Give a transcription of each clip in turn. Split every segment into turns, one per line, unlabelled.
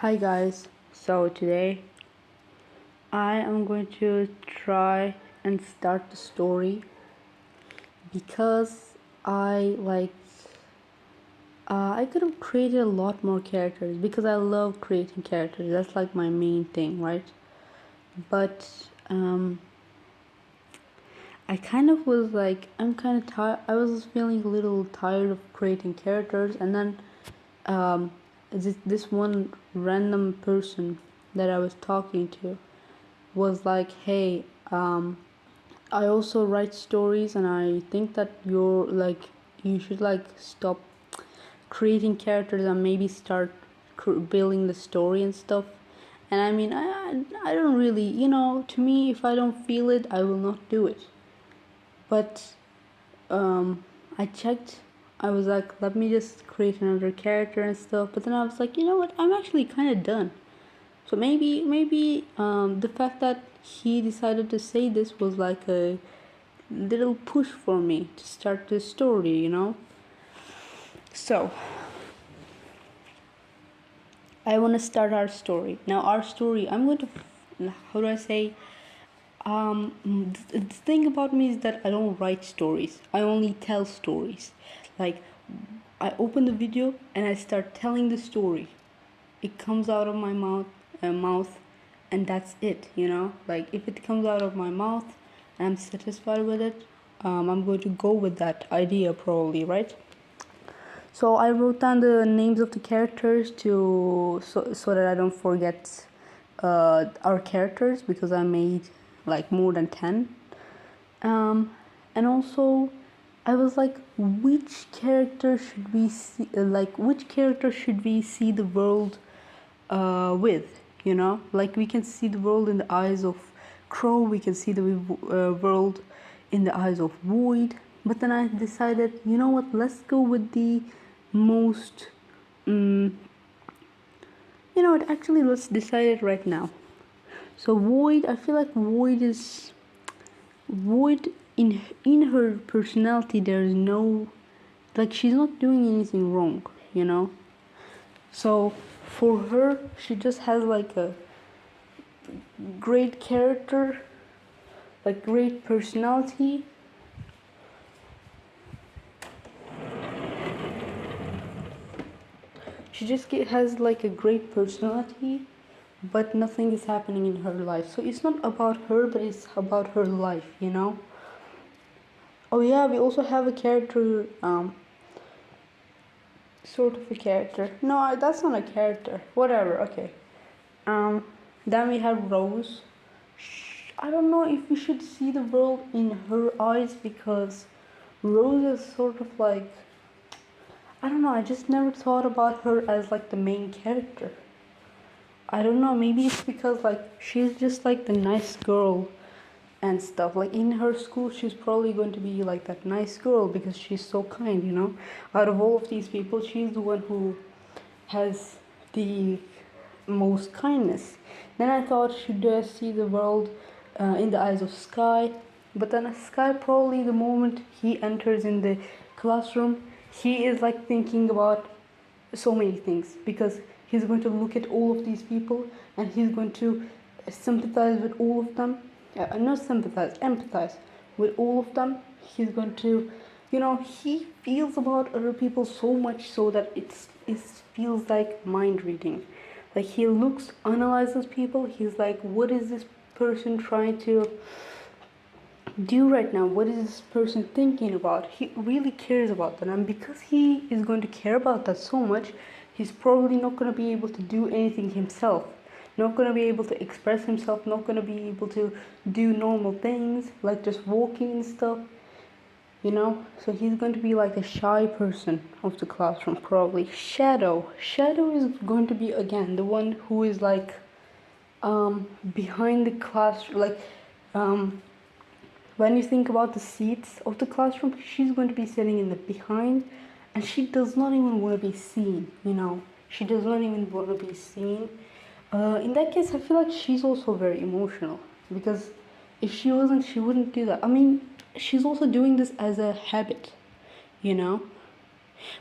Hi guys, so today I am going to try and start the story because I could have created a lot more characters because I love creating characters. That's like my main thing, right? But I kind of was like I'm kind of tired. I was feeling a little tired of creating characters, and then um, this one random person that I was talking to was like, "Hey, I also write stories, and I think that you should like stop creating characters and maybe start building the story and stuff." And I mean, I don't really, to me, if I don't feel it, I will not do it. But I checked. I was like, let me just create another character and stuff. But then I was like, you know what? I'm actually kind of done. So maybe the fact that he decided to say this was like a little push for me to start this story. So I want to start our story. Now, our story, I'm going to, how do I say? The thing about me is that I don't write stories, I only tell stories. Like, I open the video and I start telling the story. It comes out of my mouth, and that's it. Like, if it comes out of my mouth and I'm satisfied with it, I'm going to go with that idea, probably, right? So I wrote down the names of the characters so that I don't forget our characters, because I made like more than 10. And also I was like, which character should we see the world with? Like, we can see the world in the eyes of Crow, we can see the world in the eyes of Void. But then I decided, you know what, let's go with the most actually, let's decide it right now. So Void, I feel like Void in her personality, there's no, like, she's not doing anything wrong. So for her, she just has like a great character, like great personality. She just has like a great personality, but nothing is happening in her life. So it's not about her, but it's about her life. Oh yeah, we also have a character, sort of a character. No, that's not a character. Whatever. Okay. Um, then we have Rose. I don't know if we should see the world in her eyes, because Rose is sort of like, I don't know. I just never thought about her as like the main character. I don't know. Maybe it's because like she's just like the nice girl and stuff. Like, in her school, she's probably going to be like that nice girl because she's so kind. Out of all of these people, she's the one who has the most kindness. Then I thought, should I see the world in the eyes of Sky? But then Sky, probably the moment he enters in the classroom, he is like thinking about so many things, because he's going to look at all of these people and he's going to sympathize with all of them. Not sympathize, empathize with all of them. He's going to, he feels about other people so much so that it feels like mind reading. Like, he looks, analyzes people. He's like, what is this person trying to do right now? What is this person thinking about? He really cares about that, and because he is going to care about that so much, he's probably not going to be able to do anything himself, not going to be able to express himself, not going to be able to do normal things like just walking and stuff. So he's going to be like a shy person of the classroom, probably. Shadow is going to be, again, the one who is like behind the class, like when you think about the seats of the classroom, she's going to be sitting in the behind, and she does not even want to be seen. She does not even want to be seen. In that case, I feel like she's also very emotional, because if she wasn't, she wouldn't do that. I mean, she's also doing this as a habit.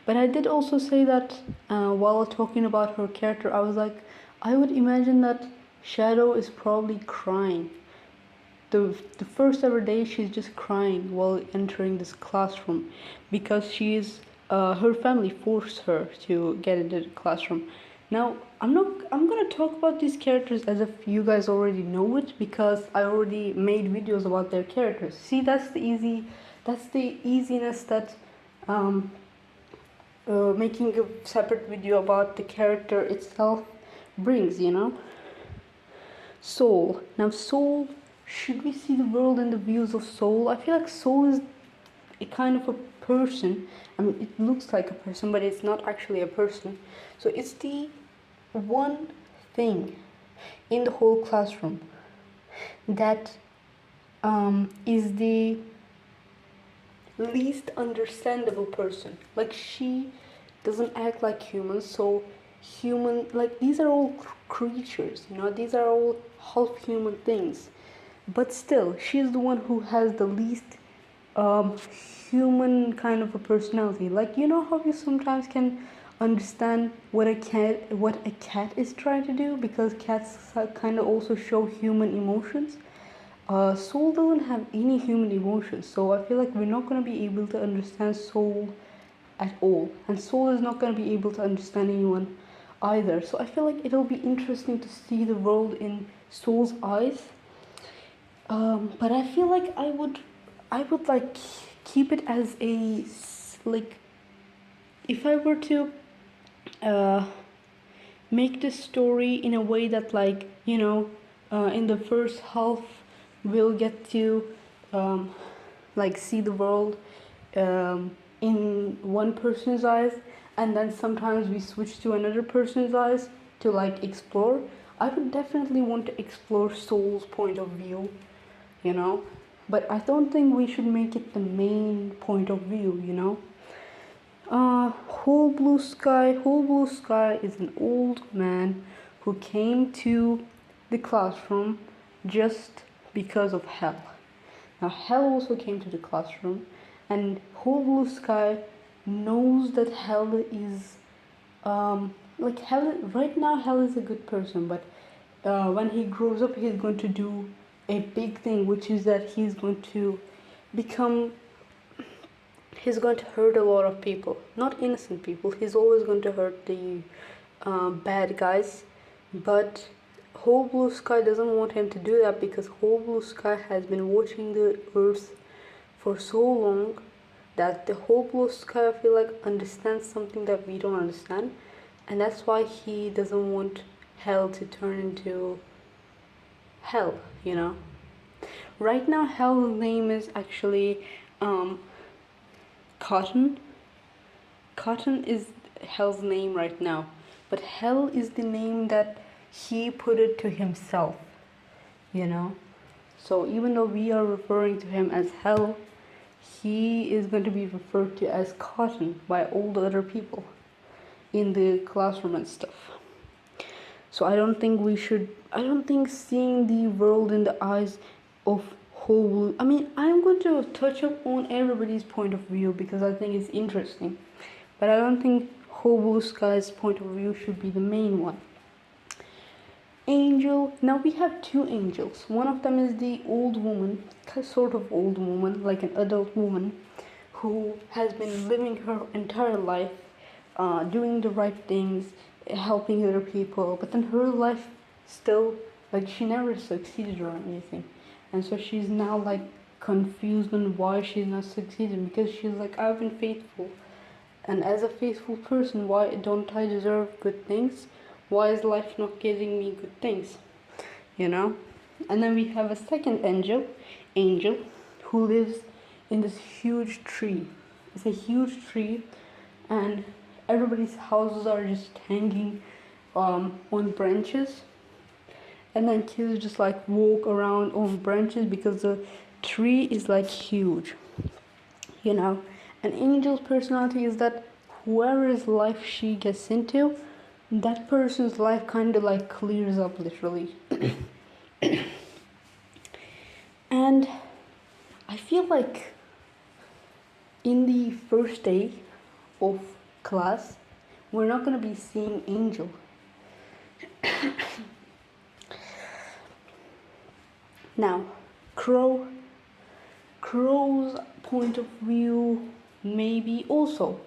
But I did also say that while talking about her character, I was like, I would imagine that Shadow is probably crying. The first ever day, she's just crying while entering this classroom because her family forced her to get into the classroom. Now, I'm gonna talk about these characters as if you guys already know it because I already made videos about their characters. See, that's the easiness that um, making a separate video about the character itself brings, you know. Soul. Now, Soul, should we see the world in the views of Soul? I feel like Soul is a kind of a person. I mean, it looks like a person, but it's not actually a person. So it's the one thing in the whole classroom that is the least understandable person. Like, she doesn't act like humans, so like, these are all creatures, you know, these are all half human things, but still she's the one who has the least um, human kind of a personality. Like, you know how you sometimes can understand what a cat is trying to do, because cats kind of also show human emotions. Soul doesn't have any human emotions, so I feel like we're not going to be able to understand Soul at all, and Soul is not going to be able to understand anyone either. So I feel like it'll be interesting to see the world in Soul's eyes. But I feel like I would like keep it as like, if I were to uh, make the story in a way that, like, you know, in the first half we'll get to like see the world in one person's eyes, and then sometimes we switch to another person's eyes to like explore. I would definitely want to explore Soul's point of view, you know, but I don't think we should make it the main point of view, you know. Whole Blue Sky. Whole Blue Sky is an old man who came to the classroom just because of Hell. Now, Hell also came to the classroom, and Whole Blue Sky knows that Hell is, like, Hell, right now, Hell is a good person, but when he grows up, he's going to do a big thing, which is that he's going to become, he's going to hurt a lot of people, not innocent people. He's always going to hurt the bad guys, but Whole Blue Sky doesn't want him to do that, because Whole Blue Sky has been watching the earth for so long that the Whole Blue Sky, I feel like, understands something that we don't understand, and that's why he doesn't want Hell to turn into Hell, you know. Right now, Hell's name is actually Cotton. Cotton is Hell's name right now, but Hell is the name that he put it to himself, you know. So even though we are referring to him as Hell, he is going to be referred to as Cotton by all the other people in the classroom and stuff. So I don't think seeing the world in the eyes of whole, I mean, I'm going to touch up on everybody's point of view because I think it's interesting, but I don't think Whole Blue Sky's point of view should be the main one. Angel. Now we have two angels. One of them is the old woman, sort of old woman, like an adult woman, who has been living her entire life, doing the right things, helping other people, but then her life still, like, she never succeeded or anything. And so she's now like confused on why she's not succeeding, because she's like, I've been faithful, and as a faithful person, why don't I deserve good things? Why is life not giving me good things? You know? And then we have a second angel who lives in this huge tree. It's a huge tree, and everybody's houses are just hanging on branches. And then kids just like walk around on branches because the tree is like huge. You know? An angel's personality is that whoever's life she gets into, that person's life kind of like clears up, literally. And I feel like in the first day of class, we're not going to be seeing Angel. Now, Crow's point of view, maybe also.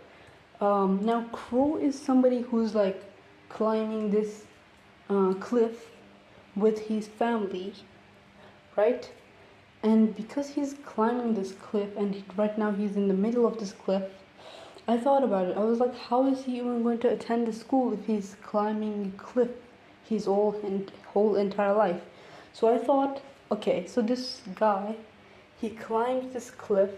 Now, Crow is somebody who's like climbing this cliff with his family, right? And because he's climbing this cliff and right now he's in the middle of this cliff, I thought about it. I was like, how is he even going to attend the school if he's climbing a cliff his whole entire life? So I thought, okay, so this guy, he climbs this cliff.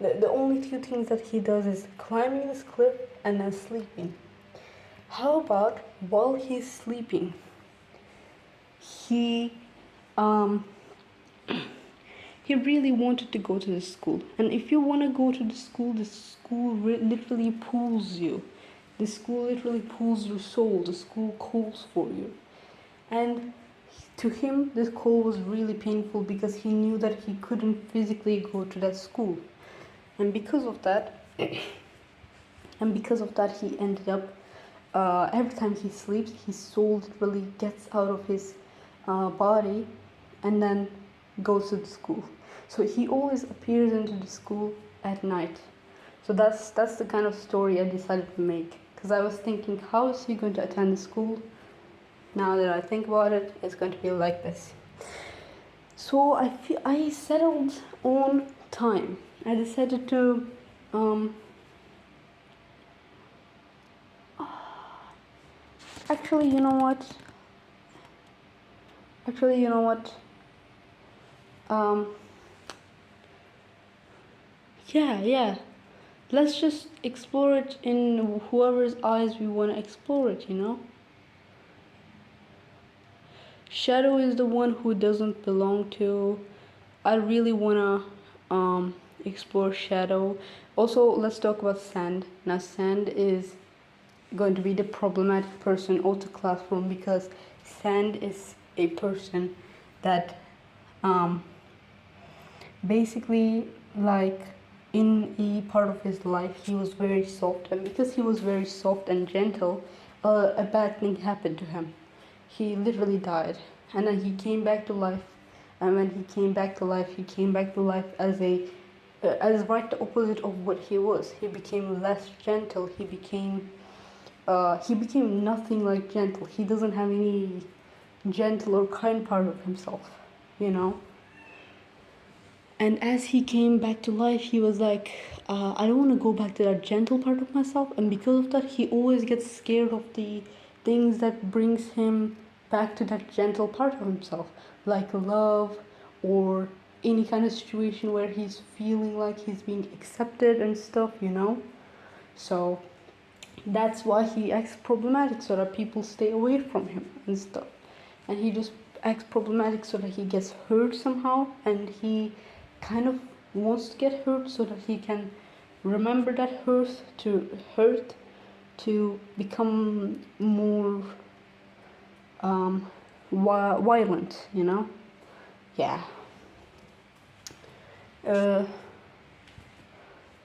The only two things that he does is climbing this cliff and then sleeping. How about while he's sleeping, he um he really wanted to go to the school. And if you want to go to the school literally pulls you. The school literally pulls your soul. The school calls for you. And to him, this call was really painful because he knew that he couldn't physically go to that school. And because of that, he ended up, every time he sleeps, his soul literally gets out of his body and then goes to the school. So he always appears into the school at night. So that's the kind of story I decided to make. Because I was thinking, how is he going to attend the school? Now that I think about it, it's going to be like this. So I settled on time. I decided to actually, you know what? Yeah. Let's just explore it in whoever's eyes we want to explore it, you know? Shadow is the one who doesn't belong to. I really want to explore Shadow. Also, let's talk about Sand. Now, Sand is going to be the problematic person of the classroom because Sand is a person that basically, like, in a part of his life he was very soft, and because he was very soft and gentle, a bad thing happened to him. He literally died, and then he came back to life. And when he came back to life, as right the opposite of what he was. He became less gentle. He became nothing like gentle. He doesn't have any gentle or kind part of himself, you know. And as he came back to life, he was like, I don't want to go back to that gentle part of myself. And because of that, he always gets scared of the things that brings him back to that gentle part of himself, like love or any kind of situation where he's feeling like he's being accepted and stuff, you know. So that's why he acts problematic, so that people stay away from him and stuff. And he just acts problematic so that he gets hurt somehow, and he kind of wants to get hurt so that he can remember that hurt to become more violent, you know. Yeah.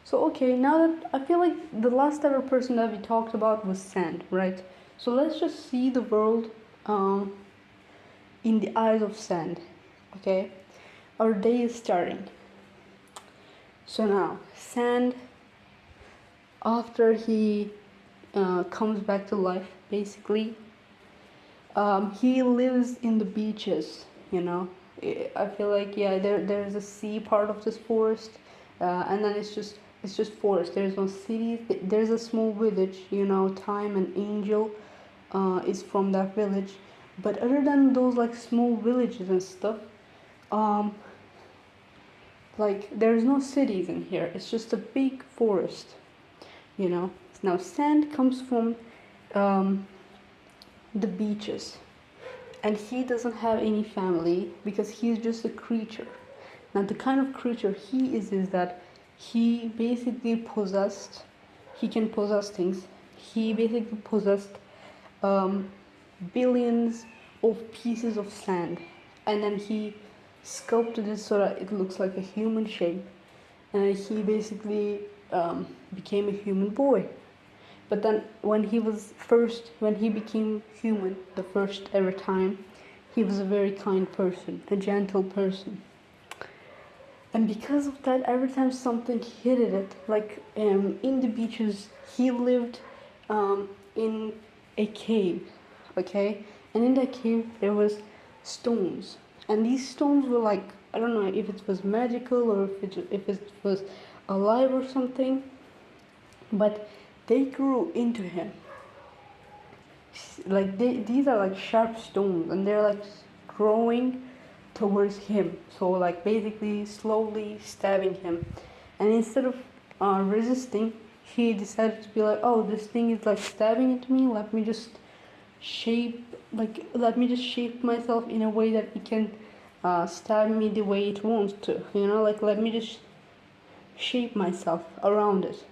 So okay, now that I feel like the last ever person that we talked about was Sand, right? So let's just see the world in the eyes of Sand. Okay, our day is starting. So now Sand, after he comes back to life, basically, he lives in the beaches. You know, I feel like there's a sea part of this forest, and then it's just forest. There's no cities. There's a small village. You know, Time and Angel is from that village. But other than those like small villages and stuff, like there's no cities in here. It's just a big forest. You know. Now Sand comes from the beaches, and he doesn't have any family because he's just a creature. Now the kind of creature he is that he basically he can possess things. He basically possessed billions of pieces of sand, and then he sculpted it so that it looks like a human shape, and he basically became a human boy. But then when he became human, the first ever time, he was a very kind person, a gentle person. And because of that, every time something hit it, like in the beaches, he lived in a cave, okay? And in that cave, there was stones. And these stones were like, I don't know if it was magical or if it was alive or something, but they grew into him. Like these are like sharp stones, and they're like growing towards him. So like basically slowly stabbing him. And instead of resisting, he decided to be like, oh, this thing is like stabbing into me. Let me just shape myself in a way that it can stab me the way it wants to. You know, like let me just shape myself around it.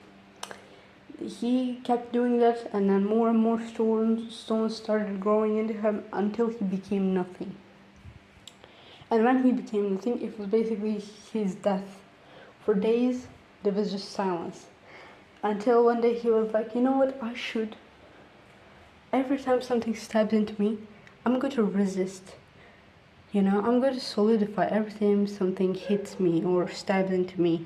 He kept doing that, and then more and more stones started growing into him until he became nothing. And when he became nothing, it was basically his death. For days, there was just silence. Until one day he was like, you know what, every time something stabs into me, I'm going to resist. You know, I'm going to solidify every time something hits me or stabs into me.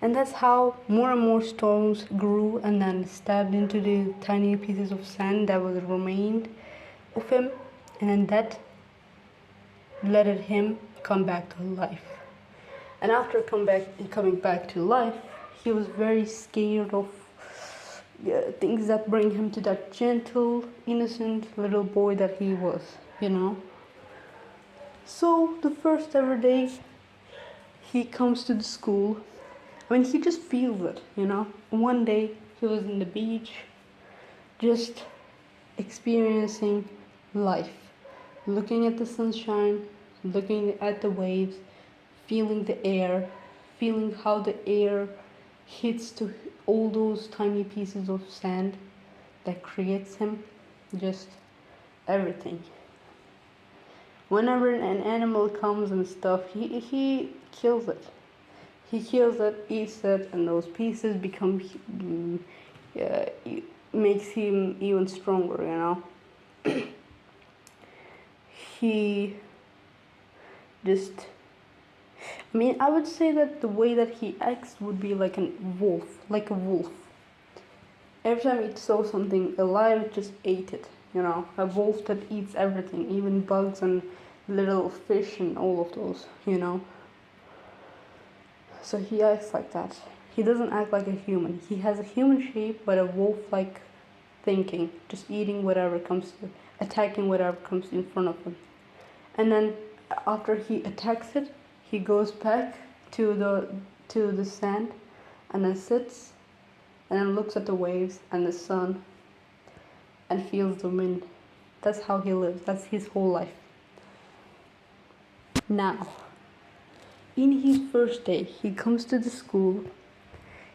And that's how more and more stones grew and then stabbed into the tiny pieces of sand that was remained of him. And then that let him come back to life. And after coming back to life, he was very scared of things that bring him to that gentle, innocent little boy that he was, you know. So the first ever day, he comes to the school. I mean, he just feels it, you know. One day, he was in the beach, just experiencing life, looking at the sunshine, looking at the waves, feeling the air, feeling how the air hits to all those tiny pieces of sand that creates him, just everything. Whenever an animal comes and stuff, he kills it. He kills it, eats it, and those pieces become makes him even stronger, you know. He just, I mean, I would say that the way that he acts would be like a wolf. Every time it saw something alive, it just ate it, you know. A wolf that eats everything, even bugs and little fish and all of those, you know. So he acts like that. He doesn't act like a human. He has a human shape, but a wolf-like thinking, just eating whatever comes to, attacking whatever comes in front of him. And then after he attacks it, he goes back to the sand, and then sits, and then looks at the waves and the sun, and feels the wind. That's how he lives. That's his whole life. Now, in his first day, he comes to the school.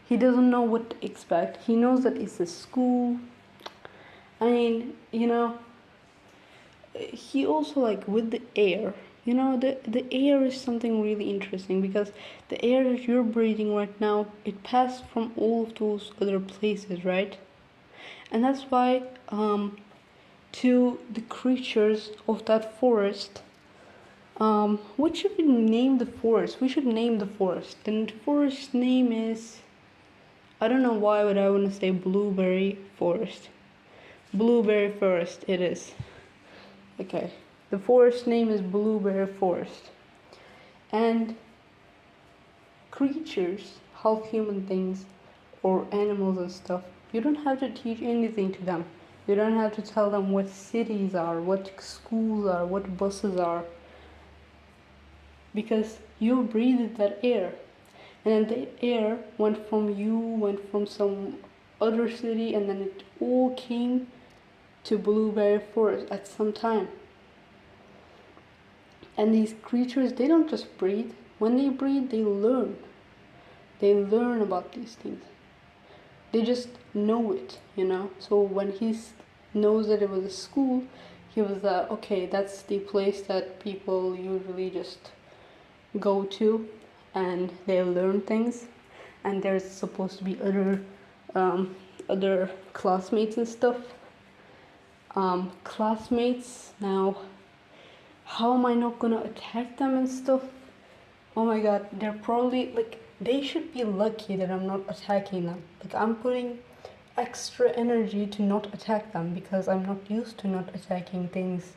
He doesn't know what to expect. He knows that it's a school. I mean, you know, he also like with the air. You know, the air is something really interesting because the air that you're breathing right now, it passed from all of those other places, right? And that's why to the creatures of that forest, what should we name the forest? We should name the forest. And the forest name is, I don't know why, but I want to say Blueberry Forest. Blueberry Forest it is. Okay. The forest name is Blueberry Forest. And creatures, half human things, or animals and stuff, you don't have to teach anything to them. You don't have to tell them what cities are, what schools are, what buses are. Because you breathed that air. And then the air went from some other city, and then it all came to Blueberry Forest at some time. And these creatures, they don't just breathe. When they breathe, they learn. They learn about these things. They just know it, you know. So when he knows that it was a school, he was okay, that's the place that people usually just go to and they learn things. And there's supposed to be other other classmates and stuff. Classmates, now how am I not gonna attack them and stuff? Oh my god, they're probably like, they should be lucky that I'm not attacking them. Like, I'm putting extra energy to not attack them because I'm not used to not attacking things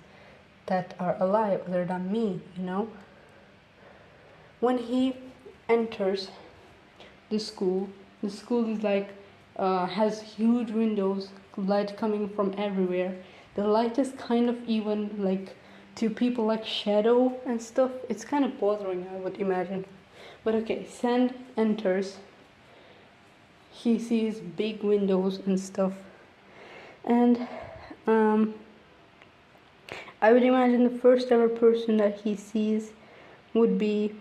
that are alive other than me, you know? When he enters the school is like has huge windows, light coming from everywhere. The light is kind of even like to people like shadow and stuff. It's kind of bothering, I would imagine. But okay, Sand enters. He sees big windows and stuff, and I would imagine the first ever person that he sees would be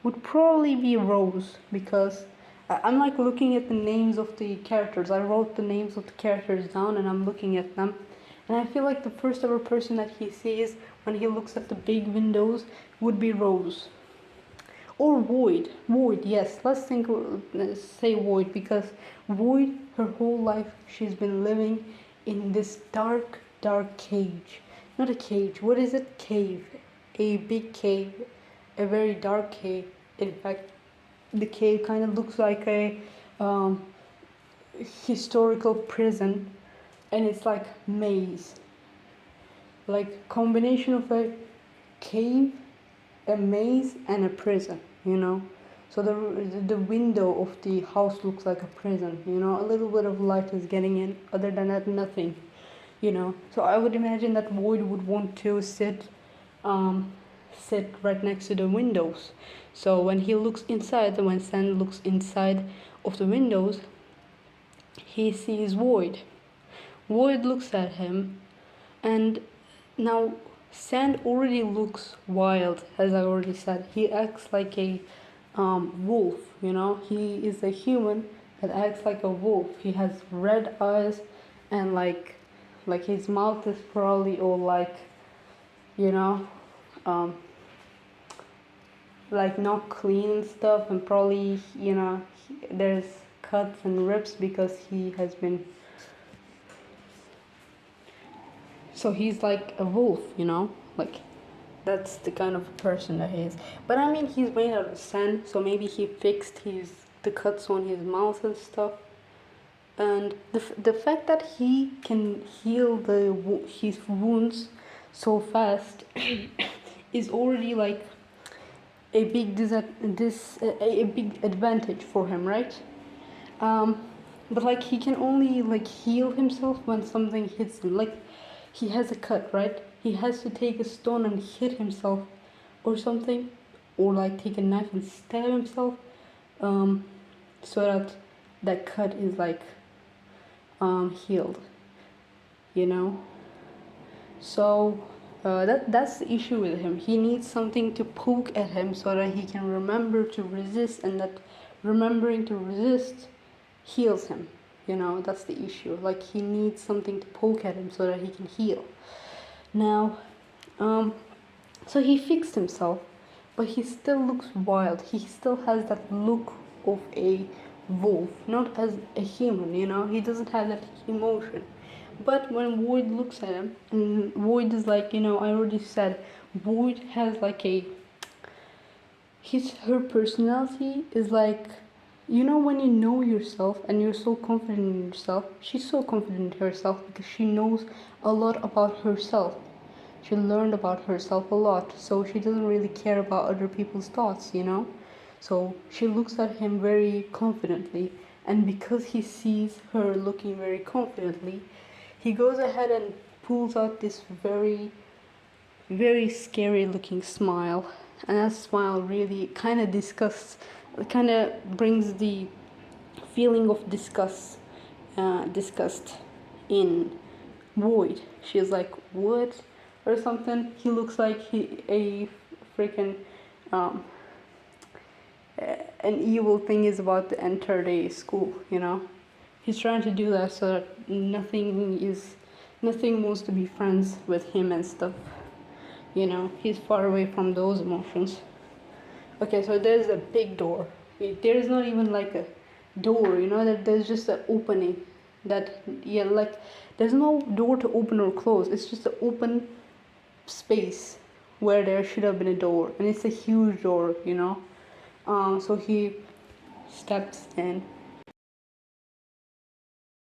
would probably be Rose, because I'm like looking at the names of the characters. I wrote the names of the characters down and I'm looking at them. And I feel like the first ever person that he sees when he looks at the big windows would be Rose. Or Void. Void, yes. Let's say Void, because Void, her whole life, she's been living in this dark, dark cage. Not a cage. What is it? Cave. A big cave. A very dark cave. In fact, the cave kind of looks like a historical prison, and it's like maze, like combination of a cave, a maze, and a prison, you know. So the window of the house looks like a prison, you know. A little bit of light is getting in, other than that nothing, you know. So I would imagine that Void would want to sit right next to the windows. So when he looks inside, when Sand looks inside of the windows, he sees Void. Void looks at him, and now Sand already looks wild, as I already said. He acts like a wolf, you know. He is a human that acts like a wolf. He has red eyes, and like his mouth is probably all like, you know, like not clean and stuff, and probably, you know, there's cuts and rips because he has been, so he's like a wolf, you know, like that's the kind of person that he is. But I mean, he's made out of sand, so maybe he fixed the cuts on his mouth and stuff. And the fact that he can heal his wounds so fast is already like a big a big advantage for him, right? But like he can only like heal himself when something hits him. Like he has a cut, right? He has to take a stone and hit himself or something, or like take a knife and stab himself, so that that cut is like healed, you know. So that's the issue with him. He needs something to poke at him so that he can remember to resist, and that remembering to resist heals him, you know. That's the issue. Like he needs something to poke at him so that he can heal. Now so he fixed himself, but he still looks wild. He still has that look of a wolf, not as a human, you know. He doesn't have that emotion. But when Void looks at him, and Void is like, you know, I already said, Void has like her personality is like, you know, when you know yourself and you're so confident in yourself. She's so confident in herself because she knows a lot about herself. She learned about herself a lot, so she doesn't really care about other people's thoughts, you know. So she looks at him very confidently, and because he sees her looking very confidently, he goes ahead and pulls out this very, very scary looking smile. And that smile really kind of brings the feeling of disgust in Void. She's like, what? Or something. He looks like a freaking an evil thing is about to enter the school, you know. He's trying to do that so that nothing wants to be friends with him and stuff, you know. He's far away from those emotions. Okay, so there's a big door. There's not even like door, you know, that there's just an opening. That, yeah, like there's no door to open or close. It's just an open space where there should have been a door, and it's a huge door, you know. So he steps in